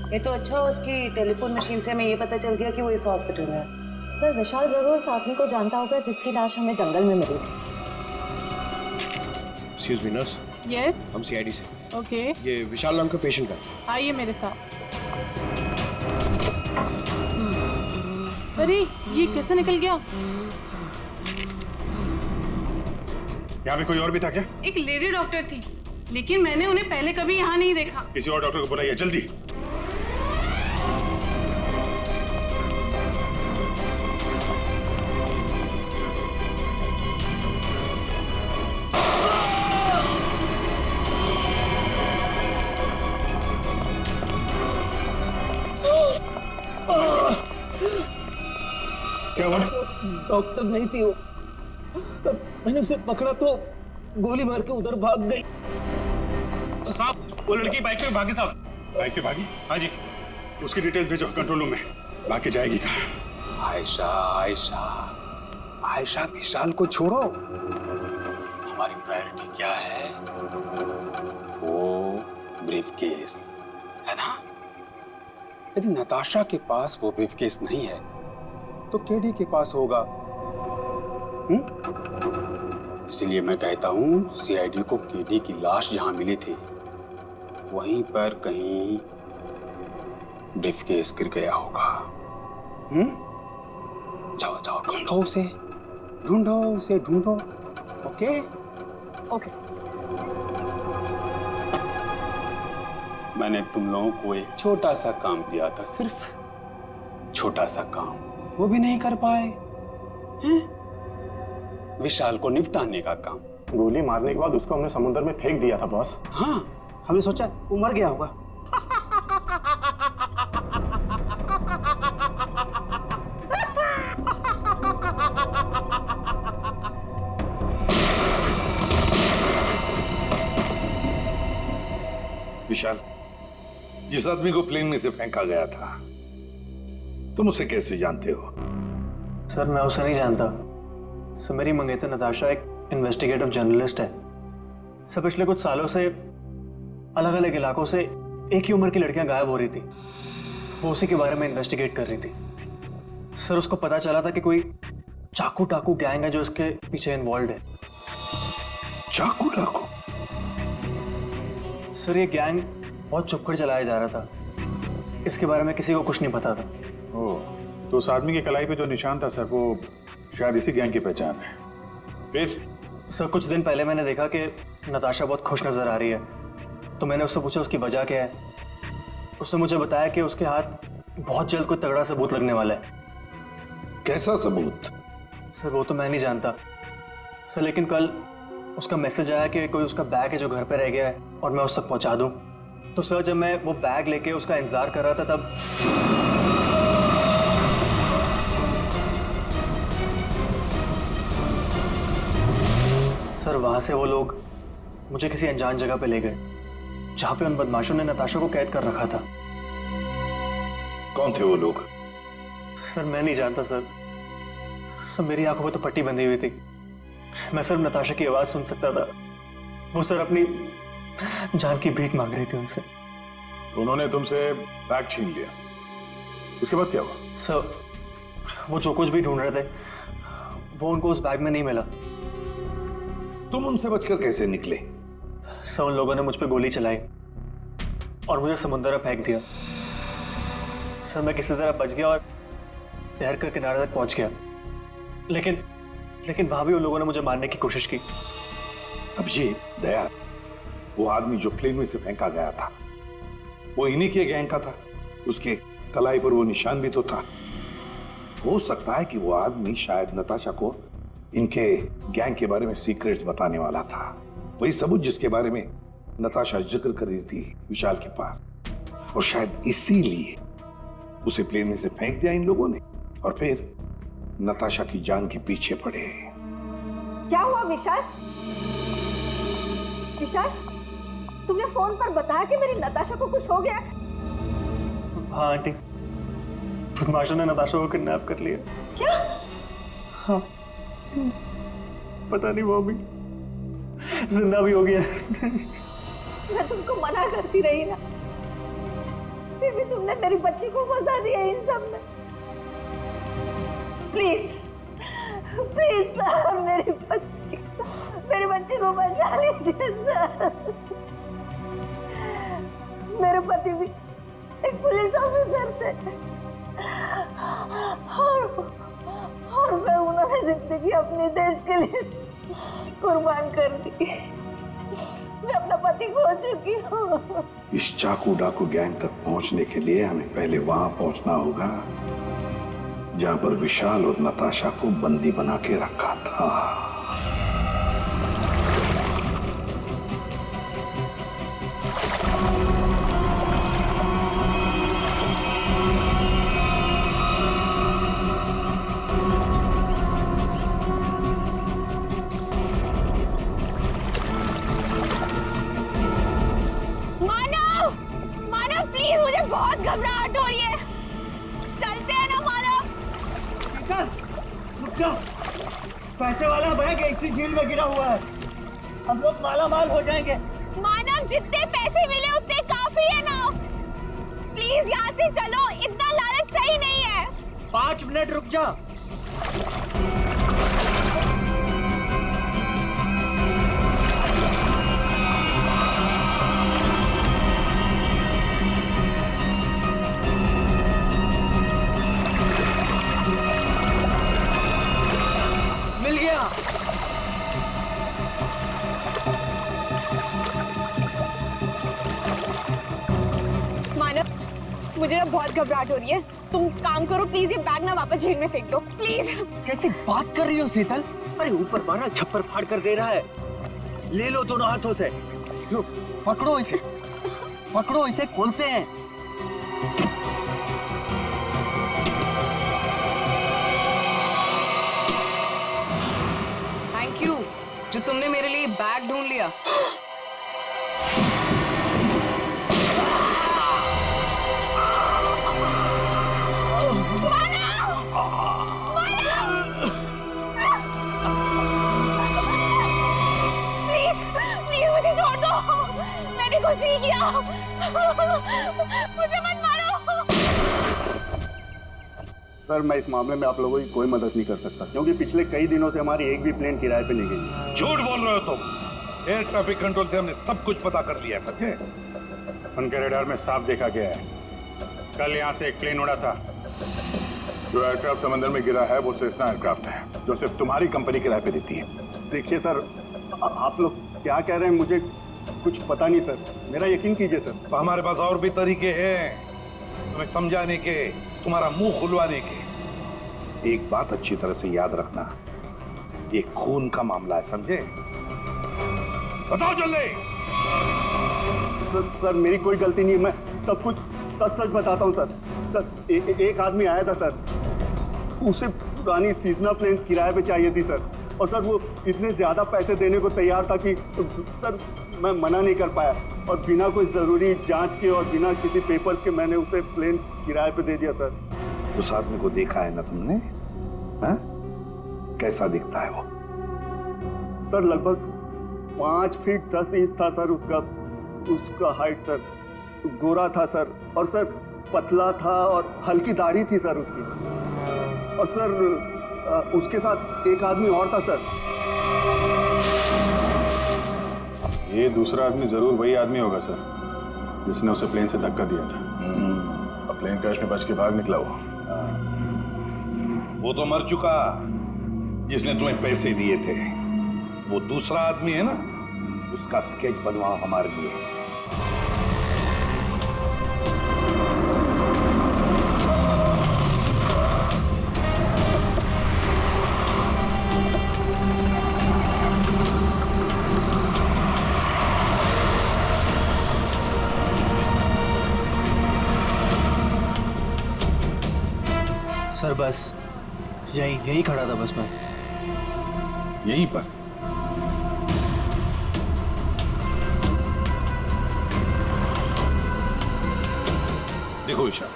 ये तो अच्छा उसकी टेलीफोन मशीन से हमें ये पता चल गया कि वो इस हॉस्पिटल में है। सर विशाल जरूर उस आदमी को जानता होगा जिसकी लाश हमें जंगल में मिली थी। Excuse me nurse. यस। हम सीआईडी से। ओके। ये विशाल नाम का पेशेंट है। आइए मेरे साथ। अरे ये कैसे निकल गया? यहाँ पे कोई और भी था क्या? एक लेडी डॉक्टर थी, लेकिन मैंने उन्हें पहले कभी यहाँ नहीं देखा। किसी और डॉक्टर को बुलाइए जल्दी। क्या हुआ? डॉक्टर नहीं थी वो। मैंने उसे पकड़ा तो गोली मार के उधर भाग गई। साहब वो लड़की बाइक पे भागी साहब। बाइक पे भागी? हाँ जी। उसकी डिटेल्स भेजो कंट्रोल रूम में। बाकी जाएगी कहाँ? आयशा आयशा आयशा विशाल को छोड़ो। हमारी प्रायोरिटी क्या है? वो ब्रीफकेस है ना। यदि नताशा के पास वो ब्रीफकेस नहीं है तो केडी के पास होगा। इसीलिए मैं कहता हूं सीआईडी को केडी की लाश जहां मिली थी वहीं पर कहीं ब्रीफकेस गिर गया होगा। जाओ जाओ ढूंढो उसे, ढूंढो उसे, ढूंढो। Okay okay. मैंने तुम लोगों को एक छोटा सा काम दिया था, सिर्फ छोटा सा काम, वो भी नहीं कर पाए हैं? विशाल को निपटाने का काम। गोली मारने के बाद उसको हमने समुद्र में फेंक दिया था बॉस। हाँ, हमने सोचा वो मर गया होगा। विशाल, जिस आदमी को प्लेन में से फेंका गया था तुम उसे कैसे जानते हो? सर मैं उसे नहीं जानता। सर मेरी मंगेतर नताशा एक इन्वेस्टिगेटिव जर्नलिस्ट है। सर पिछले कुछ सालों से अलग अलग इलाकों से एक ही उम्र की लड़कियां गायब हो रही थी। वो उसी के बारे में इन्वेस्टिगेट कर रही थी। सर उसको पता चला था कि कोई चाकू टाकू गैंग है जो इसके पीछे इन्वॉल्व है। चाकू टाकू? सर ये गैंग बहुत छुपकर चलाया जा रहा था। इसके बारे में किसी को कुछ नहीं पता था। ओह, तो उस आदमी की कलाई पे जो निशान था सर वो शायद इसी गैंग की पहचान है। फिर? सर कुछ दिन पहले मैंने देखा कि नताशा बहुत खुश नजर आ रही है, तो मैंने उससे पूछा उसकी वजह क्या है। उसने मुझे बताया कि उसके हाथ बहुत जल्द कोई तगड़ा सबूत लगने वाला है। कैसा सबूत? सर वो तो मैं नहीं जानता सर, लेकिन कल उसका मैसेज आया कि कोई उसका बैग है जो घर पे रह गया है और मैं उस तक पहुंचा दूं। तो सर जब मैं वो बैग लेके उसका इंतजार कर रहा था तब सर वहां से वो लोग मुझे किसी अनजान जगह पे ले गए जहां पे उन बदमाशों ने नताशा को कैद कर रखा था। कौन थे वो लोग? सर मैं नहीं जानता सर। सर मेरी आंखों में तो पट्टी बंधी हुई थी। मैं सिर्फ नताशा की आवाज सुन सकता था। वो सर अपनी जान की भीख मांग रही थी उनसे। उन्होंने तुमसे बैग छीन लिया, उसके बाद क्या हुआ? सर वो जो कुछ भी ढूंढ रहे थे वो उनको उस बैग में नहीं मिला। तुम उनसे बचकर कैसे निकले? सर उन लोगों ने मुझ पर गोली चलाई और मुझे समुद्र में फेंक दिया। सर मैं किसी तरह बच गया और तैरकर किनारे तक पहुंच गया, लेकिन वहां भी उन लोगों ने मुझे मारने की कोशिश की। अब ये दया, वो आदमी जो प्लेन में से फेंका गया था वो इन्हीं के गैंग का था। उसके कलाई पर वो निशान भी तो था। हो सकता है कि वो आदमी शायद नताशा को इनके गैंग के बारे में सीक्रेट्स बताने वाला था। वही सबूत जिसके बारे में नताशा जिक्र कर रही थी विशाल के पास, और शायद इसीलिए उसे प्लेन में से फेंक दिया इन लोगों ने और फिर नताशा की जान के पीछे पड़े। क्या हुआ विशाल? विशाल तुमने फोन पर बताया कि मेरी नताशा को कुछ हो गया? हाँ आंटी, बदमाशों ने नताशा को किडनैप कर लिया। क्या? हाँ पता नहीं वो अभी जिंदा भी हो गया। मैं तुमको मना करती रही ना, फिर भी तुमने मेरी बच्ची को फंसा दिया इन सब में। प्लीज प्लीज सर, मेरी बच्ची को बचा लीजिए सर। मेरे पति भी एक पुलिस ऑफिसर थे और सर उन्होंने जिंदगी अपने देश के लिए कुर्बान कर दी। मैं अपना पति खो चुकी हूँ। इस चाकू डाकू गैंग तक पहुंचने के लिए हमें पहले वहां पहुंचना होगा जहां पर विशाल और नताशा को बंदी बना के रखा था। बहुत घबराहट हो रही है, चलते हैं ना मानव। रुक जाओ, पैसे वाला बैग इसी झील में गिरा हुआ है, हम लोग माला माल हो जाएंगे। मानव जितने पैसे मिले उतने काफी है ना, प्लीज यहाँ से चलो, इतना लालच सही नहीं है। 5 मिनट रुक जा। मुझे ना बहुत घबराहट हो रही है, तुम काम करो प्लीज, ये बैग ना वापस झील में फेंक दो प्लीज। कैसी बात कर रही हो शीतल? अरे ऊपर मारा छप्पर फाड़ कर दे रहा है, ले लो दोनों हाथों से। लो, पकड़ो इसे, पकड़ो इसे, खोलते हैं। थैंक यू जो तुमने मेरे लिए बैग ढूंढ लिया। कुछ नहीं किया, मुझे मत मारो। सर मैं इस मामले में आप लोगों की कोई मदद नहीं कर सकता क्योंकि पिछले कई दिनों से हमारी एक भी प्लेन किराए पे नहीं गई। झूठ बोल रहे हो तुम। एयर ट्रैफिक कंट्रोल से हमने सब कुछ पता कर लिया है, समझे? उनके रडार में साफ देखा गया है, कल यहाँ से एक प्लेन उड़ा था। जो एयरक्राफ्ट समंदर में गिरा है वो सेस्ना एयरक्राफ्ट है जो सिर्फ तुम्हारी कंपनी किराए पे देती है। देखिए सर, आप लोग क्या कह रहे हैं मुझे कुछ पता नहीं सर, मेरा यकीन कीजिए सर। तो हमारे पास और भी तरीके हैं तुम्हें समझाने के, तुम्हारा मुंह खुलवाने के। एक बात अच्छी तरह से याद रखना, ये खून का मामला है, समझे? बताओ जल्दी। सर मेरी कोई गलती नहीं है, मैं सब कुछ सच सच बताता हूँ सर। सर एक आदमी आया था सर, उसे पुरानी सीजनल प्लेन किराए पे चाहिए थी सर, और सर वो इतने ज्यादा पैसे देने को तैयार था कि सर मैं मना नहीं कर पाया, और बिना कोई जरूरी जांच के और बिना किसी पेपर्स के मैंने उसे प्लेन किराए पे दे दिया सर। उस आदमी को देखा है ना तुमने? हाँ? कैसा दिखता है वो? सर लगभग 5 फीट 10 इंच था सर उसका हाइट सर, गोरा था सर, और सर पतला था और हल्की दाढ़ी थी सर उसकी, और सर उसके साथ एक आदमी और था सर। ये दूसरा आदमी जरूर वही आदमी होगा सर जिसने उसे प्लेन से धक्का दिया था। अब प्लेन क्रैश में बच के भाग निकला वो तो मर चुका जिसने तुम्हें पैसे दिए थे। वो दूसरा आदमी है ना, उसका स्केच बनवाओ हमारे लिए। सर बस यहीं खड़ा था बस मैं। यहीं पर? देखो विशाल,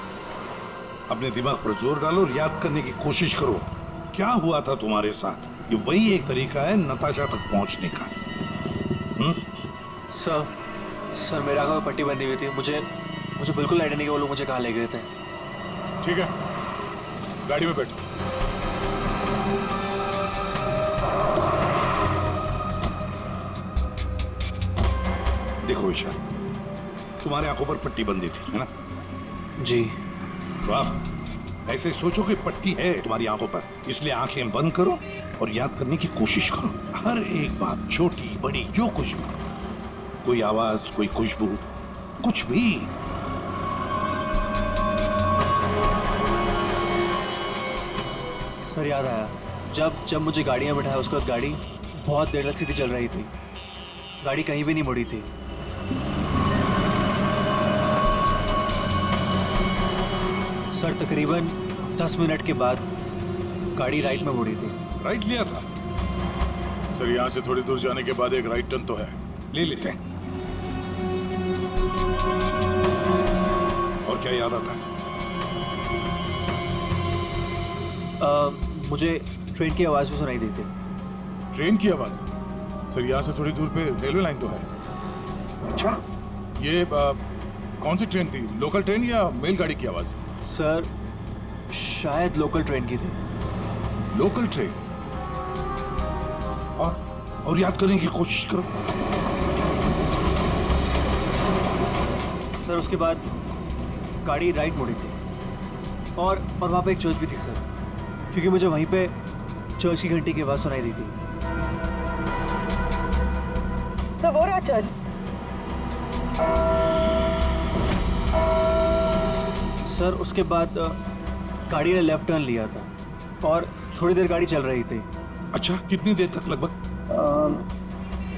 अपने दिमाग पर जोर डालो और याद करने की कोशिश करो क्या हुआ था तुम्हारे साथ। ये वही एक तरीका है नताशा तक पहुंचने का। सर मेरा आंखों में पट्टी बंधी हुई थी, मुझे मुझे बिल्कुल आइडिया नहीं कि वो लोग मुझे कहाँ ले गए थे। ठीक है, गाड़ी में बैठो। देखो विशाल, तुम्हारे आंखों पर पट्टी बंधी थी, है ना? जी। तो आप ऐसे सोचो कि पट्टी है तुम्हारी आंखों पर, इसलिए आंखें बंद करो और याद करने की कोशिश करो। हर एक बात, छोटी बड़ी, जो कुछ भी, कोई आवाज, कोई खुशबू, कुछ भी। सर याद आया, जब मुझे गाड़ी में बैठाया उसके बाद गाड़ी बहुत देर तक सीधी चल रही थी, गाड़ी कहीं भी नहीं मुड़ी थी। सर तकरीबन 10 मिनट के बाद गाड़ी राइट में मुड़ी थी। राइट लिया था? सर यहाँ से थोड़ी दूर जाने के बाद एक राइट टर्न तो है, ले लेते हैं। और क्या याद आता है? मुझे ट्रेन की आवाज़ भी सुनाई दी थी। ट्रेन की आवाज? सर यहाँ से थोड़ी दूर पे रेलवे लाइन तो है। अच्छा, ये कौन सी ट्रेन थी, लोकल ट्रेन या मेल गाड़ी की आवाज? सर शायद लोकल ट्रेन की थी। Local train? और याद करने की कोशिश करो। सर उसके बाद गाड़ी राइट मुड़ी थी और वहाँ पे एक चर्च भी थी सर, क्योंकि मुझे वहीं पे चर्च की घंटी की आवाज़ सुनाई दी थी। सर वो रहा चर्च। सर उसके बाद गाड़ी ने लेफ्ट टर्न लिया था और थोड़ी देर गाड़ी चल रही थी। अच्छा, कितनी देर तक लगभग?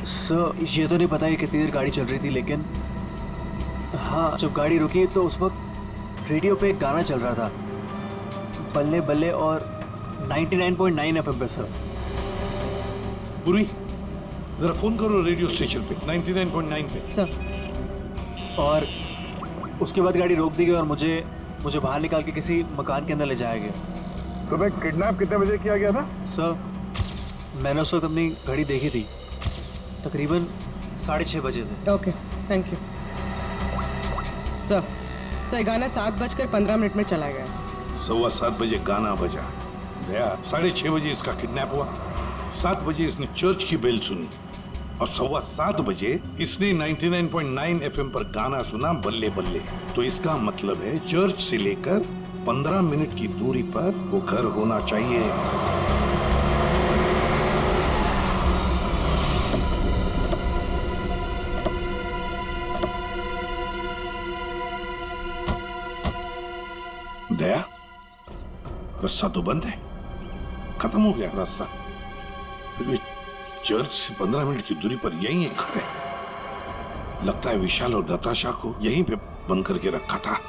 सर ये तो नहीं पता है कितनी देर गाड़ी चल रही थी, लेकिन हाँ जब गाड़ी रुकी तो उस वक्त रेडियो पे एक गाना चल रहा था, बल्ले बल्ले, और 99.9 FM पे सर। बुरी, जरा फोन करो रेडियो स्टेशन पे 99.9 पे। सर और उसके बाद गाड़ी रोक दी गई और मुझे बाहर निकाल के किसी मकान के अंदर ले जाया गया। तुम्हें किडनैप कितने बजे किया गया था? सर मैंने उस वक्त अपनी घड़ी देखी थी, तकरीबन 6:30 बजे थे। Okay, thank you sir. गाना 7:15 में चला गया। 7:15 बजे गाना बजा गया, 6:30 बजे इसका किडनैप हुआ, 7 बजे इसने चर्च की बेल सुनी और 7:15 बजे इसने 99.9 FM पर गाना सुना, बल्ले बल्ले। तो इसका मतलब है चर्च से लेकर 15 मिनट की दूरी पर वो घर होना चाहिए। दया, रास्ता तो बंद है, खत्म हो गया रास्ता। फिर भी चर्च से 15 मिनट की दूरी पर यही एक घर है। लगता है विशाल और नताशा को यहीं पे बंद करके रखा था।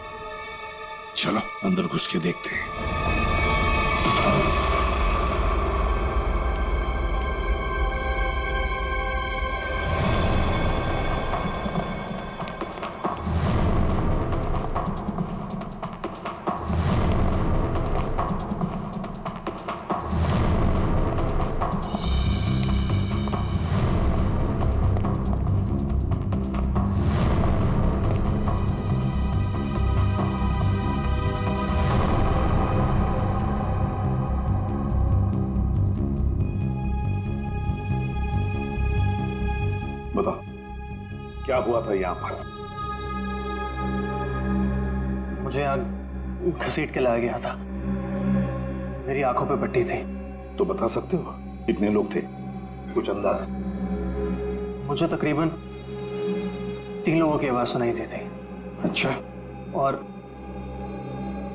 चलो अंदर घुस के देखते हैं। बताओ क्या हुआ था यहाँ पर? मुझे यहाँ घसीट के लाया गया था, मेरी आंखों पे पट्टी थी। तो बता सकते हो कितने लोग थे, कुछ अंदाज? मुझे तकरीबन 3 लोगों की आवाज़ सुनाई दी थी। अच्छा, और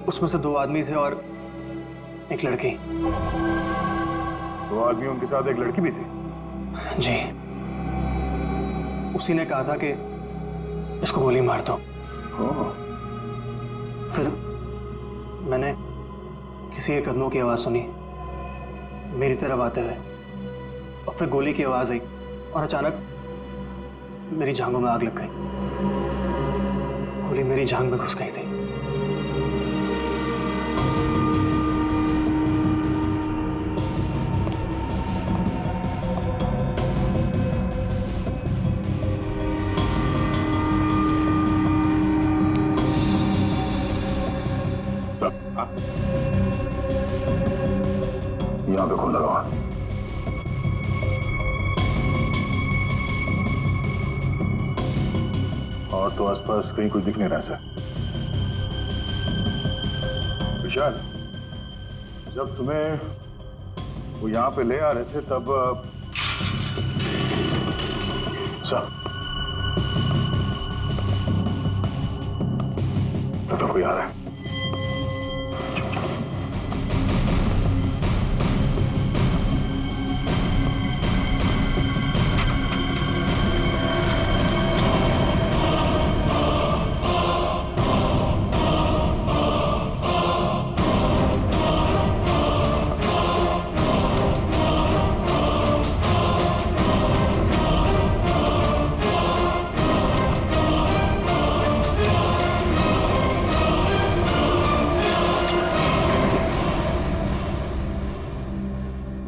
उसमें से 2 आदमी थे और एक लड़की। 2 आदमियों के साथ एक लड़की भी थी? जी, उसी ने कहा था कि इसको गोली मार दो। फिर मैंने किसी के कदमों की आवाज़ सुनी मेरी तरफ आते हुए, और फिर गोली की आवाज़ आई और अचानक मेरी जांघों में आग लग गई। गोली मेरी जांघ में घुस गई थी। यहाँ पे कौन लगा हुआ? और तो आसपास कहीं कुछ दिख नहीं रहा सर। विशाल, जब तुम्हें वो यहाँ पे ले आ रहे थे तब सर तो कोई आ रहा है।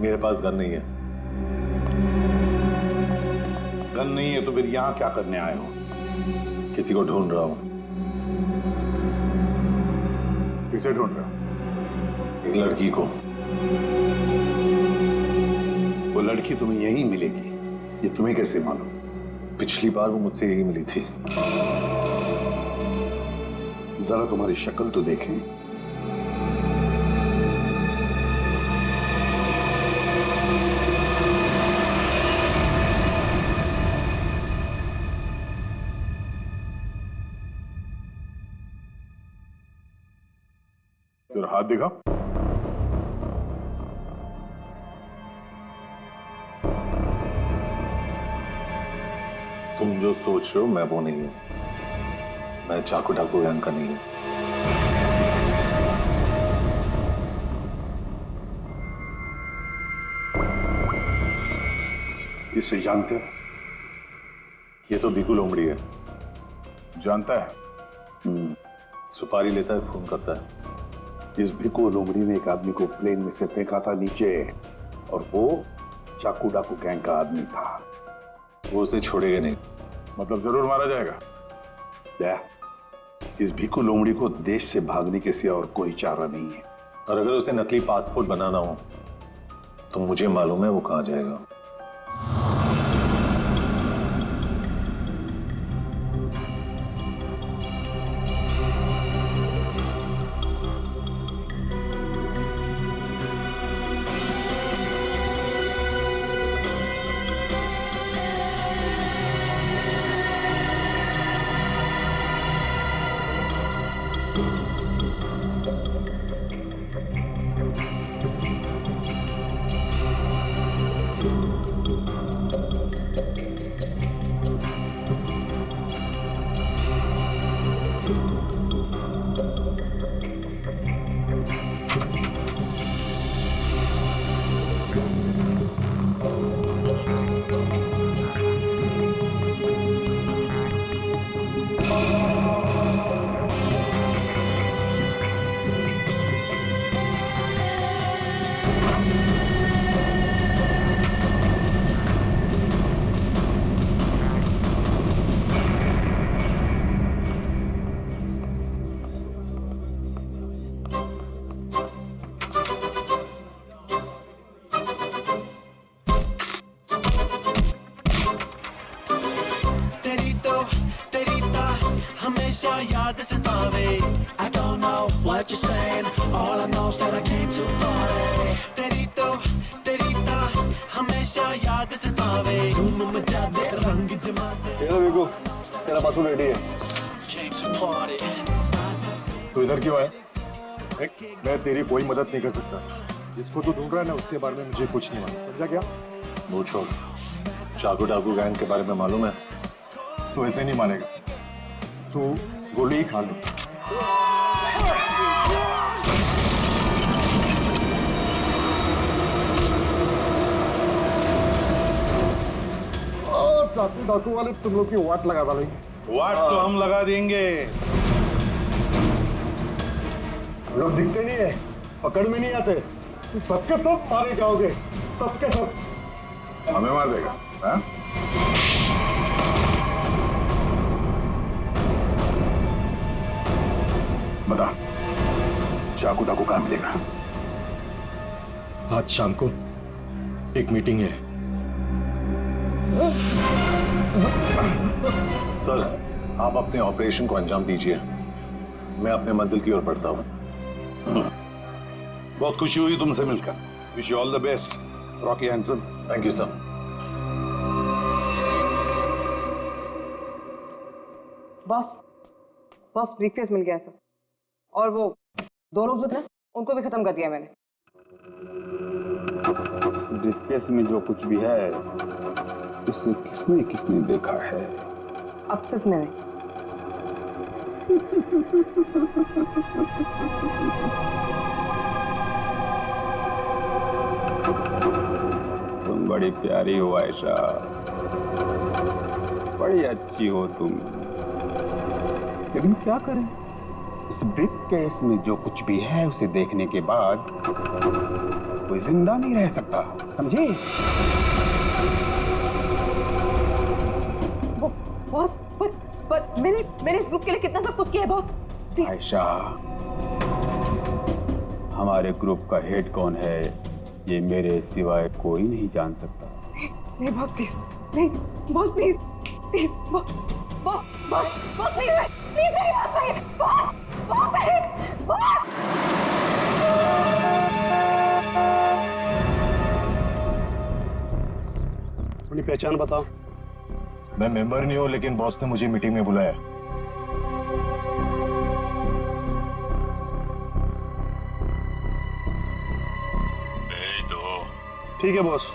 मेरे पास गन नहीं है। गन नहीं है तो फिर यहाँ क्या करने आए हो? किसी को ढूंढ रहा हूं। किसे ढूंढ रहे हो? एक लड़की को। वो लड़की तुम्हें यहीं मिलेगी, ये तुम्हें कैसे मालूम? पिछली बार वो मुझसे यही मिली थी। जरा तुम्हारी शक्ल तो देखें। तेरा हाथ दिखा। तुम जो सोच रहे हो मैं वो नहीं हूं। मैं चाकू डाकू गैंग का नहीं हूं। इसे जानते हो? ये तो बीकू लोमड़ी है। जानता है? सुपारी लेता है, खून करता है। इस भिको लोमड़ी ने एक आदमी को प्लेन में से फेंका था नीचे, और वो चाकू डाकू गैंग का आदमी था। वो उसे छोड़ेगा नहीं। मतलब जरूर मारा जाएगा। दया, इस भिको लोमड़ी को देश से भागने के सिवा और कोई चारा नहीं है। और अगर उसे नकली पासपोर्ट बनाना हो तो मुझे मालूम है वो कहां जाएगा। याद सतावे I don't know what you're saying All I know is that I came too far तेरी तो हमेशा याद सतावे धूम मचा दे रंग जमा दे तेरा बिल्कुल तेरा पासपोर्ट रेडी है Came to party तो इधर क्यों है? मैं तेरी कोई मदद नहीं कर सकता। जिसको तू ढूंढ रहा है ना उसके बारे में मुझे कुछ नहीं मालूम। समझा क्या? वो छोड़, चाकू डाकू गैंग के बारे में मालूम है? तो ऐसे नहीं मानेगा। तू गोली ही खा ले। चाकू डाकू वाले तुम लोग की वाट लगा डालेंगे। वाट तो हम लगा देंगे। लोग दिखते नहीं है, पकड़ में नहीं आते। तुम सबके सब मारे जाओगे, सबके सब। हमें मार देगा? हाँ? बता, चाकू टाकू कहाँ मिलेगा? आज शाम को एक मीटिंग है। सर, आप अपने ऑपरेशन को अंजाम दीजिए, मैं अपने मंजिल की ओर बढ़ता हूं। बहुत खुशी हुई तुमसे मिलकर। Wish you all the best Rocky Hanson. Thank you sir. Boss briefcase मिल गया सर, और वो 2 लोग जो थे उनको भी खत्म कर दिया मैंने। इस ब्रीफकेस में जो कुछ भी है उसे किसने किसने देखा है? अब सिर्फ मैंने। तुम बड़ी प्यारी हो आयशा, बड़ी अच्छी हो तुम, लेकिन क्या करें, इस ब्रीफकेस में जो कुछ भी है उसे देखने के बाद कोई जिंदा नहीं रह सकता, समझे? बॉस पर मैंने इस ग्रुप के लिए कितना सब कुछ किया है बॉस, प्लीज। आयशा, हमारे ग्रुप का हेड कौन है ये मेरे सिवाय कोई नहीं जान सकता। नहीं बॉस प्लीज, नहीं boss please, please boss please मेरी बात सुनिए, बॉस नहीं, बॉस। अपनी पहचान बताओ। मैं मेंबर नहीं हूं, लेकिन बॉस ने मुझे मीटिंग में बुलाया। भेज दो। ठीक है बॉस।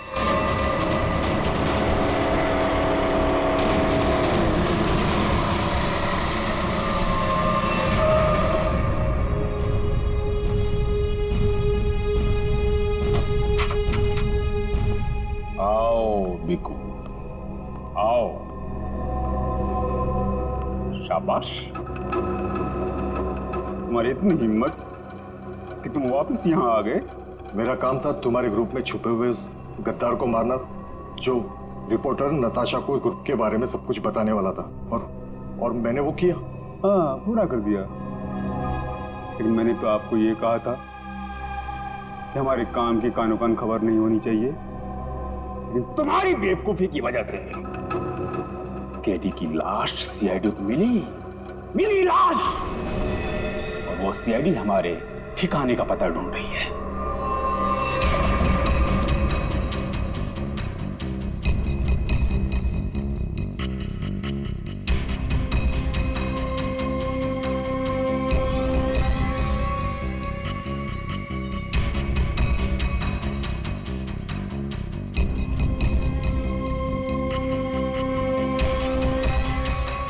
आओ बिकू, आओ। शाबाश, तुम्हारी इतनी हिम्मत कि तुम वापस यहाँ आ गए। मेरा काम था तुम्हारे ग्रुप में छुपे हुए उस गद्दार को मारना, जो रिपोर्टर नताशा को ग्रुप के बारे में सब कुछ बताने वाला था, और मैंने वो किया। हाँ, पूरा कर दिया। लेकिन मैंने तो आपको ये कहा था कि हमारे काम की कानो कान खबर नहीं होनी चाहिए, लेकिन तुम्हारी बेवकूफी की वजह से केटी की लाश सीआईडी को मिली लाश, और वो सीआईडी हमारे ठिकाने का पता ढूंढ रही है।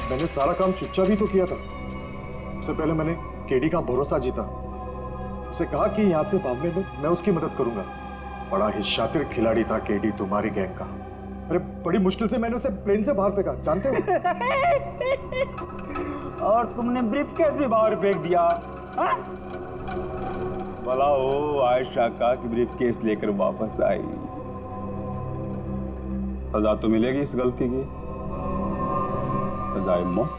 मैंने सारा काम चुपचाप ही तो किया था। सबसे पहले मैंने केडी का भरोसा जीता, उसे कहा कि यहाँ से भागने में मैं उसकी मदद करूंगा। बड़ा ही शातिर खिलाड़ी था केडी तुम्हारी गैंग का। अरे बड़ी मुश्किल से मैंने उसे प्लेन से बाहर फेंका, जानते हो? और तुमने ब्रीफकेस भी बाहर फेंक दिया। भला हो आयशा का कि ब्रीफकेस लेकर वापस आई। सजा तो मिलेगी इस गलती की, सजाए मौत।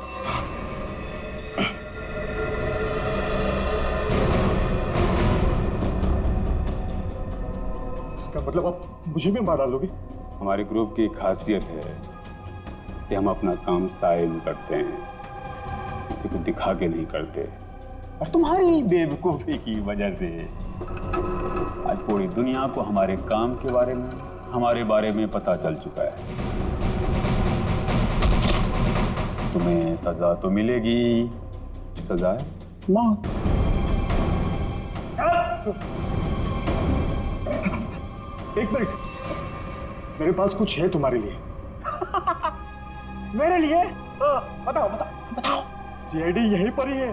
इसका मतलब आप मुझे भी मार डालोगे? हमारे ग्रुप की खासियत है कि हम अपना काम साइड करते हैं, किसी को दिखा के नहीं करते। और तुम्हारी बेवकूफी की वजह से आज पूरी दुनिया को हमारे काम के बारे में, हमारे बारे में पता चल चुका है। तुम्हें सजा तो मिलेगी, सजा है मौत। एक मिनट, मेरे पास कुछ है तुम्हारे लिए। मेरे लिए? बताओ बताओ बताओ। सीआईडी यहीं पर ही है।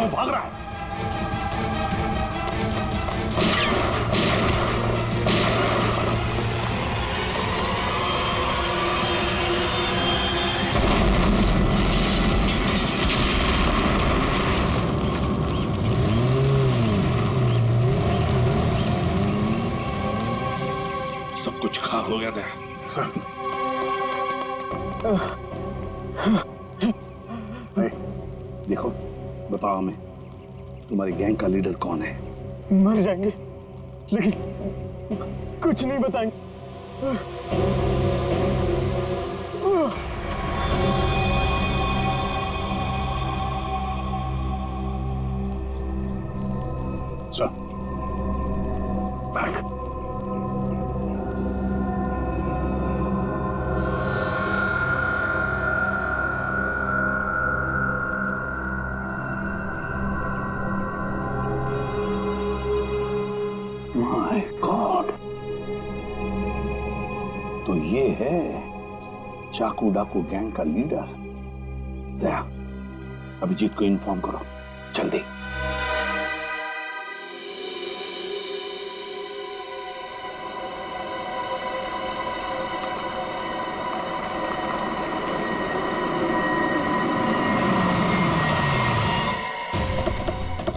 वो भाग रहा है। सब कुछ खाक हो गया था सर। देखो, बताओ हमें, तुम्हारी गैंग का लीडर कौन है? मर जाएंगे लेकिन कुछ नहीं बताएंगे। Sir, back. माय गॉड, तो ये है चाकू डाकू गैंग का लीडर। दया, अभिजीत को इन्फॉर्म करो जल्दी।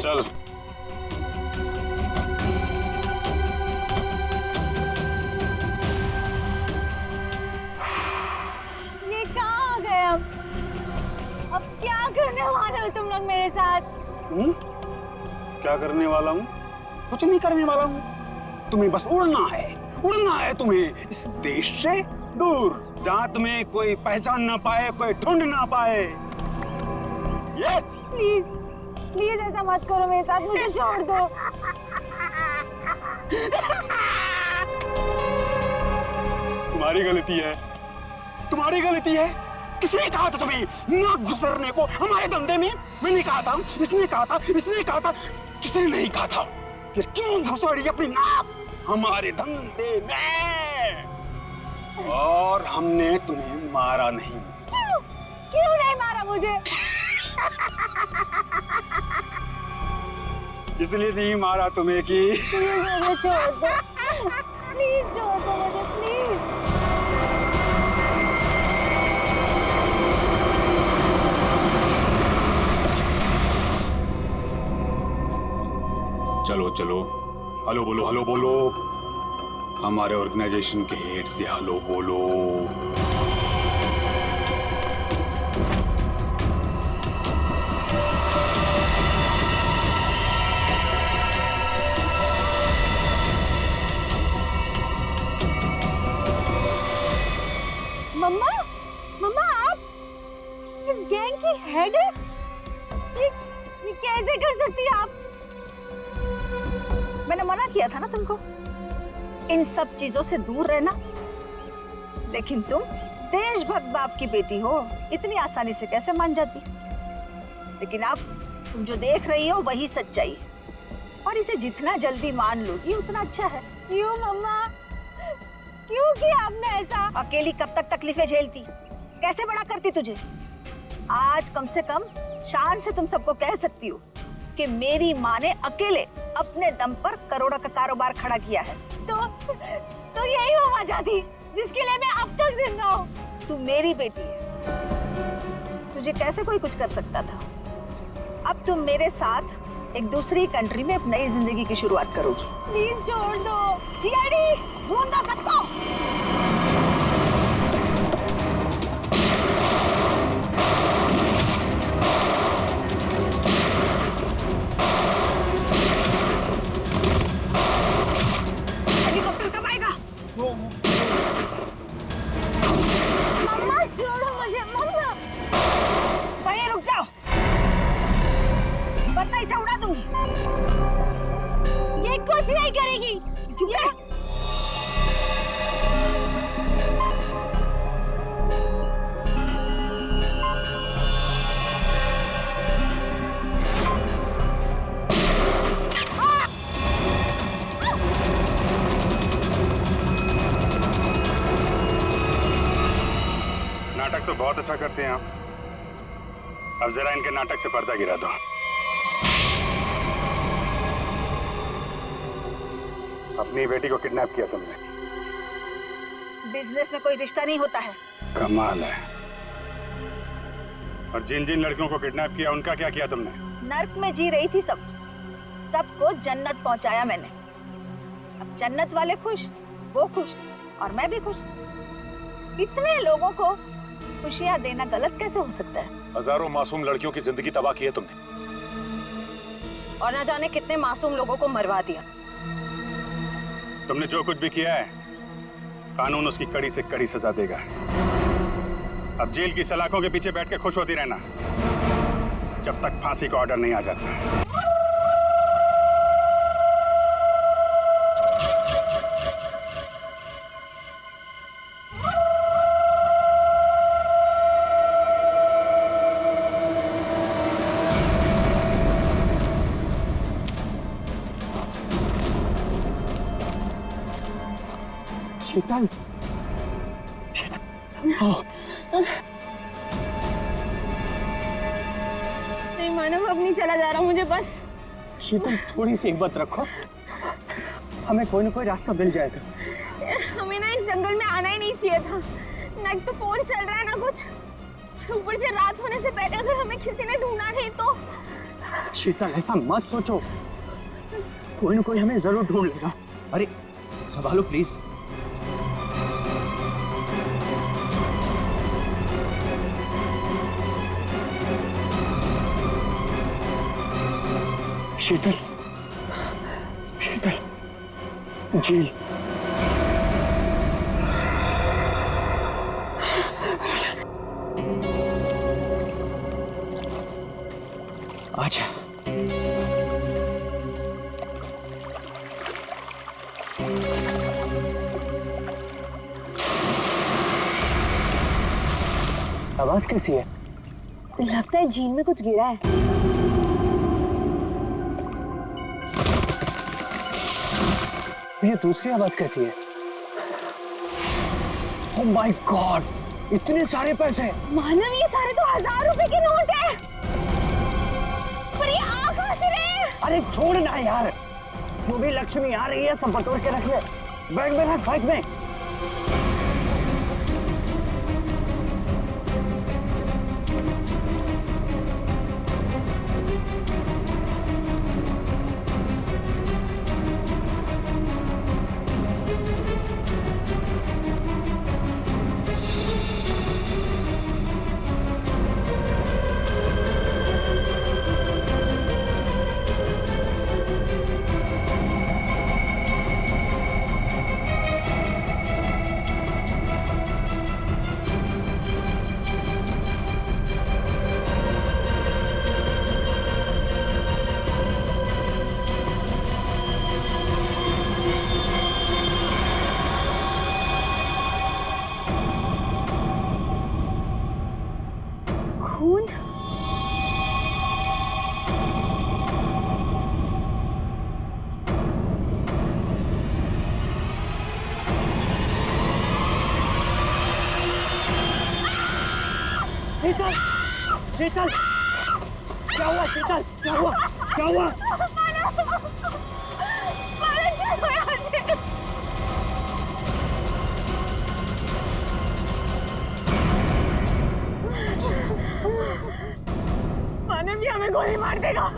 चल। ये कहाँ आ गए अब क्या करने वाले हो तुम लोग मेरे साथ? क्या करने वाला हूँ? कुछ नहीं करने वाला हूँ। तुम्हें बस उड़ना है तुम्हें इस देश से दूर, जहाँ तुम्हें कोई पहचान ना पाए, कोई ढूंढ ना पाए। ये प्लीज प्लीज ऐसा मत करो मेरे साथ, मुझे छोड़ दो। तुम्हारी गलती है। किसने कहा था तुम्हें ना गुजरने को हमारे धंधे में? मैंने कहा था, इसने कहा था, किसी ने नहीं कहा था। फिर क्यों घुसड़ी अपनी नाक हमारे धंधे में? और हमने तुम्हें मारा नहीं। क्यों नहीं मारा मुझे? इसलिए नहीं मारा तुम्हें कि मुझे छोड़ दो, प्लीज छोड़ दो मुझे, प्लीज। चलो, हेलो बोलो। हमारे ऑर्गेनाइजेशन के हेड से हेलो बोलो। मम्मा आप इस गैंग की हेड है? ये कैसे कर सकती है आप? मैंने मना किया था ना तुमको इन सब चीजों से दूर रहना, लेकिन तुम देशभक्त बाप की बेटी हो, इतनी आसानी से कैसे मान जाती? लेकिन अब तुम जो देख रही हो वही सच्चाई है, और इसे जितना जल्दी मान लोगी उतना अच्छा है। क्यों मम्मा, क्यों किया आपने ऐसा? अकेली कब तक तकलीफें झेलती, कैसे बड़ा करती तुझे? आज कम से कम शान से तुम सबको कह सकती हो कि मेरी माँ ने अकेले अपने दम पर करोड़ों का कारोबार खड़ा किया है। तो यही हो आजादी जिसके लिए मैं अब तक जिंदा हूँ। तू मेरी बेटी है, तुझे कैसे कोई कुछ कर सकता था? अब तुम मेरे साथ एक दूसरी कंट्री में एक नई जिंदगी की शुरुआत करोगी। प्लीज छोड़ दो। सीआईडी ढूंढ दो सबको। हेलीकॉप्टर कब आएगा? मम्मा छोड़ो मुझे, मम्मा। वहीं रुक जाओ, वरना इसे उड़ा दूंगी। ये कुछ नहीं करेगी। चुप रह। नाटक तो बहुत अच्छा करते हैं आप, अब जरा इनके नाटक से पर्दा गिरा दो। अपनी बेटी को किडनैप किया तुमने। बिजनेस में कोई रिश्ता नहीं होता है। कमाल है। और जिन जिन लड़कियों को किडनैप किया उनका क्या किया तुमने? नर्क में जी रही थी सबको जन्नत पहुंचाया मैंने। अब जन्नत वाले खुश, वो खुश और मैं भी खुश। इतने लोगों को खुशियां देना गलत कैसे हो सकता है? हजारों मासूम लड़कियों की जिंदगी तबाह की है तुमने, और ना जाने कितने मासूम लोगों को मरवा दिया। तुमने जो कुछ भी किया है, कानून उसकी कड़ी से कड़ी सजा देगा। अब जेल की सलाखों के पीछे बैठ के खुश होती रहना जब तक फांसी का ऑर्डर नहीं आ जाता। शीतल, नहीं मानव, अब नहीं चला जा रहा मुझे बस। शीतल थोड़ी सी हिम्मत रखो, हमें कोई ना कोई रास्ता मिल जाएगा। हमें ना इस जंगल में आना ही नहीं चाहिए था। ना एक तो फोन चल रहा है ना कुछ, ऊपर से रात होने से पहले अगर हमें किसी ने ढूंढा नहीं तो। शीतल ऐसा मत सोचो, कोई ना कोई हमें जरूर ढूंढ लेगा। अरे संभालो प्लीज। शीतल, शीतल, झील। आजा। आवाज कैसी है? लगता है झील में कुछ गिरा है। ये दूसरी आवाज कैसी है? ओह माय गॉड, इतने सारे पैसे! मानव, ये सारे तो 1000 रुपए के नोट है। पर ये आ कहां से रहे हैं? अरे छोड़ ना यार, जो भी लक्ष्मी आ रही है सब बटोर के रख ले। बैग में रख, बैग में। खून? शीतल, शीतल, क्या हुआ? शीतल, क्या हुआ? क्या हुआ? मानव, ये हमें गोली मार देगा।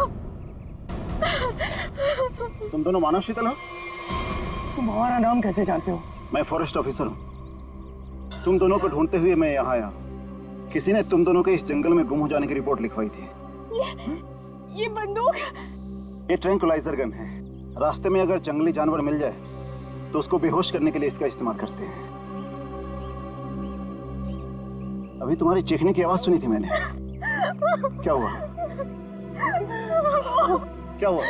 तुम दोनों मानव शीतल हो? तुम हमारा नाम कैसे जानते हो? मैं फॉरेस्ट ऑफिसर हूँ। तुम दोनों को ढूंढते हुए मैं यहाँ आया। किसी ने तुम दोनों के इस जंगल में गुम हो जाने की रिपोर्ट लिखवाई थी। ये बंदूक? ये ट्रैंकुलाइजर गन है। रास्ते में अगर जंगली जानवर मिल जाए तो उसको बेहोश करने के लिए इसका इस्तेमाल करते हैं। अभी तुम्हारी चीखने की आवाज सुनी थी मैंने। क्या हुआ? क्या हुआ?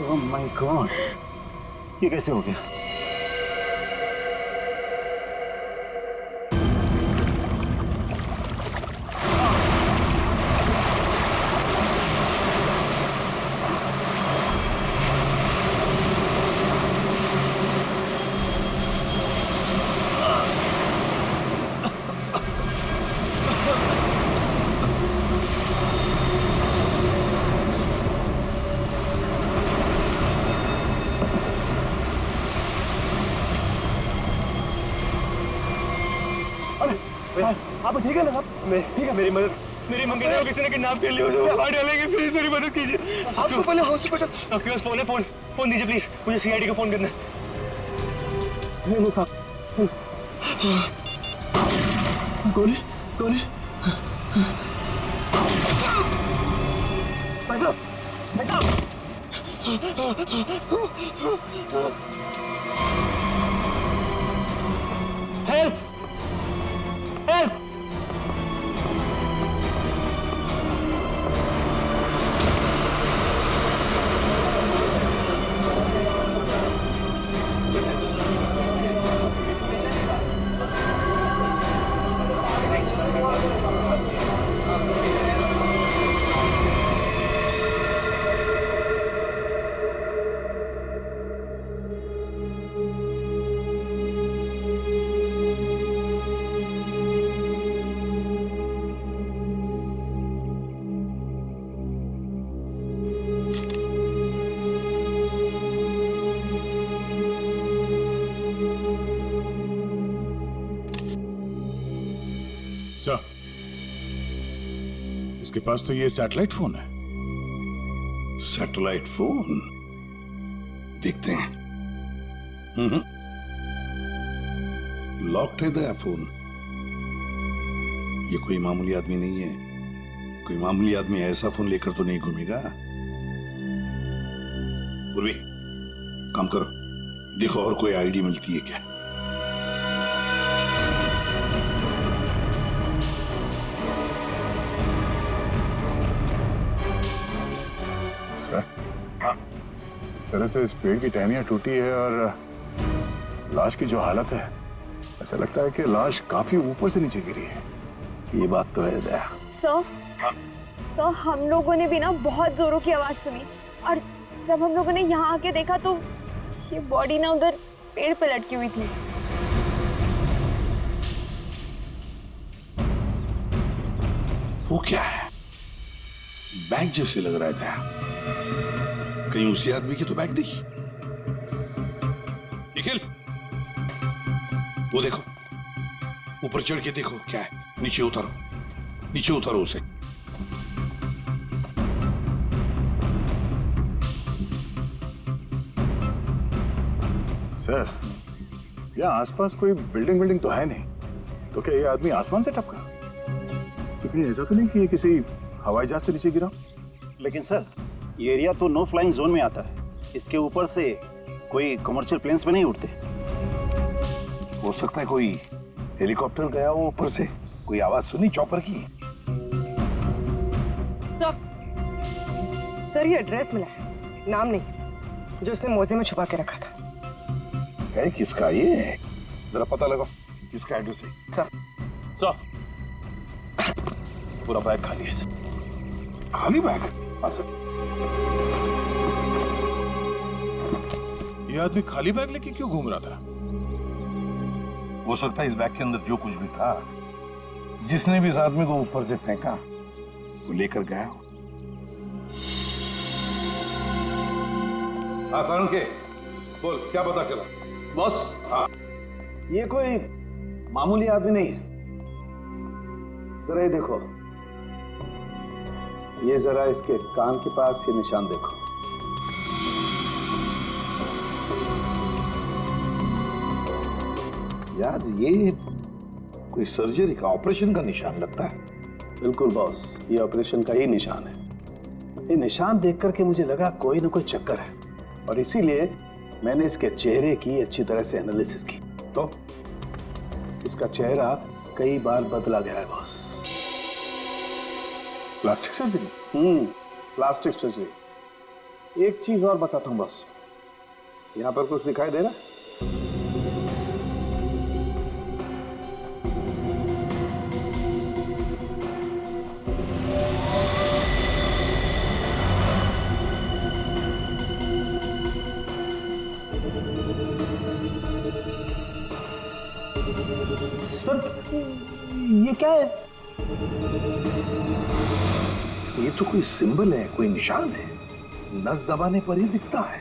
ओह माय गॉड, ये कैसे हो गया? आप ठीक है ना साहब? नहीं ठीक है, मेरी मंगेतर को किसी ने किडनैप कर लिया, उसे बाहर डालेंगे, प्लीज मेरी मदद कीजिए। आपको पहले हॉस्पिटल, आपके पास फोन है? फोन दीजिए प्लीज, मुझे सीआईडी को फोन करना है। नहीं साहब, गोली भाई साहब, हेल्प हेल्प। सर, इसके पास तो ये सैटेलाइट फोन है। Satellite phone? देखते हैं। लॉक्ड है दया फोन। ये कोई मामूली आदमी नहीं है। कोई मामूली आदमी ऐसा फोन लेकर तो नहीं घूमेगा। पूर्वी, काम करो, देखो और कोई आईडी मिलती है क्या। इस तरह से इस पेड़ की टहनियां टूटी है और लाश की जो हालत है, ऐसा लगता है कि लाश काफी ऊपर से नीचे गिरी है। ये बात तो है दया। सर, हम लोगों ने भी ना बहुत जोरों की आवाज सुनी और जब हम लोगों ने यहाँ आके देखा तो ये बॉडी ना उधर पेड़ पे लटकी हुई थी। वो क्या है? बैग जैसे लग रहा है दया। कहीं उसी आदमी की तो बैग नहीं। निखिल, वो देखो, ऊपर चढ़ के देखो क्या है। नीचे उतारो उसे। सर, यहाँ आसपास कोई बिल्डिंग तो है नहीं, तो क्या ये आदमी आसमान से टपका? तो कहीं ऐसा तो नहीं कि ये किसी हवाई जहाज से नीचे गिरा? लेकिन सर, ये एरिया तो नो फ्लाइंग जोन में आता है। इसके ऊपर से कोई कमर्शियल प्लेन्स पे नहीं उड़ते। हो सकता है कोई हेलीकॉप्टर गया हो ऊपर से। कोई आवाज सुनी चॉपर की? सर, ये एड्रेस मिला है, नाम नहीं, जो उसने मोजे में छुपा के रखा था। है किसका ये? जरा पता लगाओ किसका एड्रेस है। सर, पूरा बैग खाली है सर। खाली बैग? हाँ सर। ये आदमी खाली बैग लेके क्यों घूम रहा था? हो सकता है इस बैग के अंदर जो कुछ भी था, जिसने भी इस आदमी को ऊपर से फेंका, वो लेकर गया हो। हाँ सारण के, बोल क्या पता चला? बॉस, हाँ, ये कोई मामूली आदमी नहीं है। जरा ये देखो, ये जरा इसके कान के पास ये निशान देखो। यार ये कोई सर्जरी का, ऑपरेशन का निशान लगता है। बिल्कुल बॉस, ये ऑपरेशन का ही निशान है। ये निशान देख करके मुझे लगा कोई ना कोई चक्कर है, और इसीलिए मैंने इसके चेहरे की अच्छी तरह से एनालिसिस की। तो इसका चेहरा कई बार बदला गया है boss. Plastic surgery? Plastic surgery. एक चीज और बताता हूं बॉस, यहां पर कुछ दिखाई दे रहा है? सर, ये क्या है? ये तो कोई सिंबल है, कोई निशान है। नस दबाने पर ही दिखता है।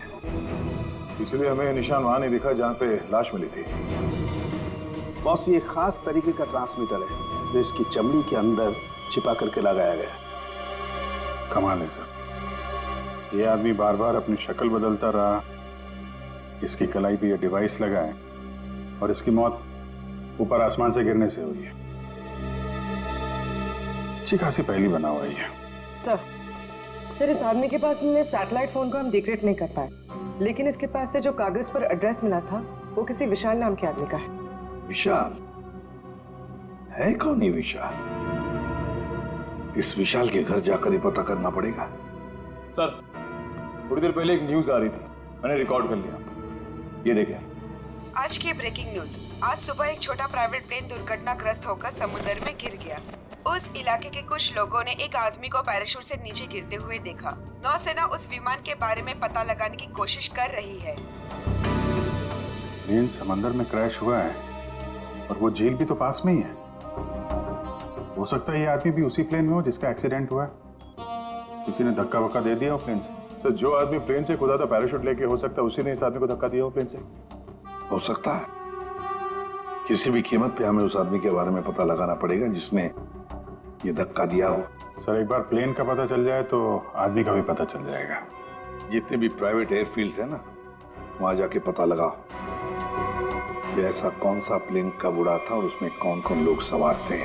इसलिए हमें निशान वहां नहीं दिखा जहां पे लाश मिली थी। बॉस, ये खास तरीके का ट्रांसमीटर है जो इसकी चमड़ी के अंदर छिपा करके लगाया गया है। कमाल है सर, ये आदमी बार बार अपनी शक्ल बदलता रहा, इसकी कलाई पे ये डिवाइस लगा है और इसकी मौत ऊपर आसमान से गिरने से हुई है। अच्छी खासी पहली बना हुआ है। सर, इस आदमी के पास हमने सैटेलाइट फोन को हम डिक्रिप्ट नहीं कर पाए, लेकिन इसके पास से जो कागज पर एड्रेस मिला था वो किसी विशाल नाम के आदमी का है। विशाल है? कौन है विशाल? इस विशाल के घर जाकर ही पता करना पड़ेगा। सर, थोड़ी देर पहले एक न्यूज आ रही थी, मैंने रिकॉर्ड कर लिया, ये देखिए। आज की ब्रेकिंग न्यूज। आज सुबह एक छोटा प्राइवेट प्लेन दुर्घटनाग्रस्त होकर समुद्र में गिर गया। उस इलाके के कुछ लोगों ने एक आदमी को पैराशूट से नीचे गिरते हुए देखा। नौसेना उस विमान के बारे में पता लगाने की कोशिश कर रही है। प्लेन समंदर में क्रैश हुआ है और वो झील भी तो पास में ही है। हो सकता है ये आदमी भी उसी प्लेन में हो जिसका एक्सीडेंट हुआ है। किसी ने धक्का वक्का दे दिया हो प्लेन से। सर, जो आदमी प्लेन से कूदा था पैराशूट लेके, हो सकता है उसी ने इस आदमी को धक्का दिया हो प्लेन से। हो सकता है। किसी भी कीमत पे हमें उस आदमी के बारे में पता लगाना पड़ेगा जिसने ये धक्का दिया हो। सर, एक बार प्लेन का पता चल जाए तो आदमी का भी पता चल जाएगा। जितने भी प्राइवेट एयरफील्ड्स है ना, वहां जाके पता लगाओ कि ऐसा कौन सा प्लेन कब उड़ा था और उसमें कौन कौन लोग सवार थे।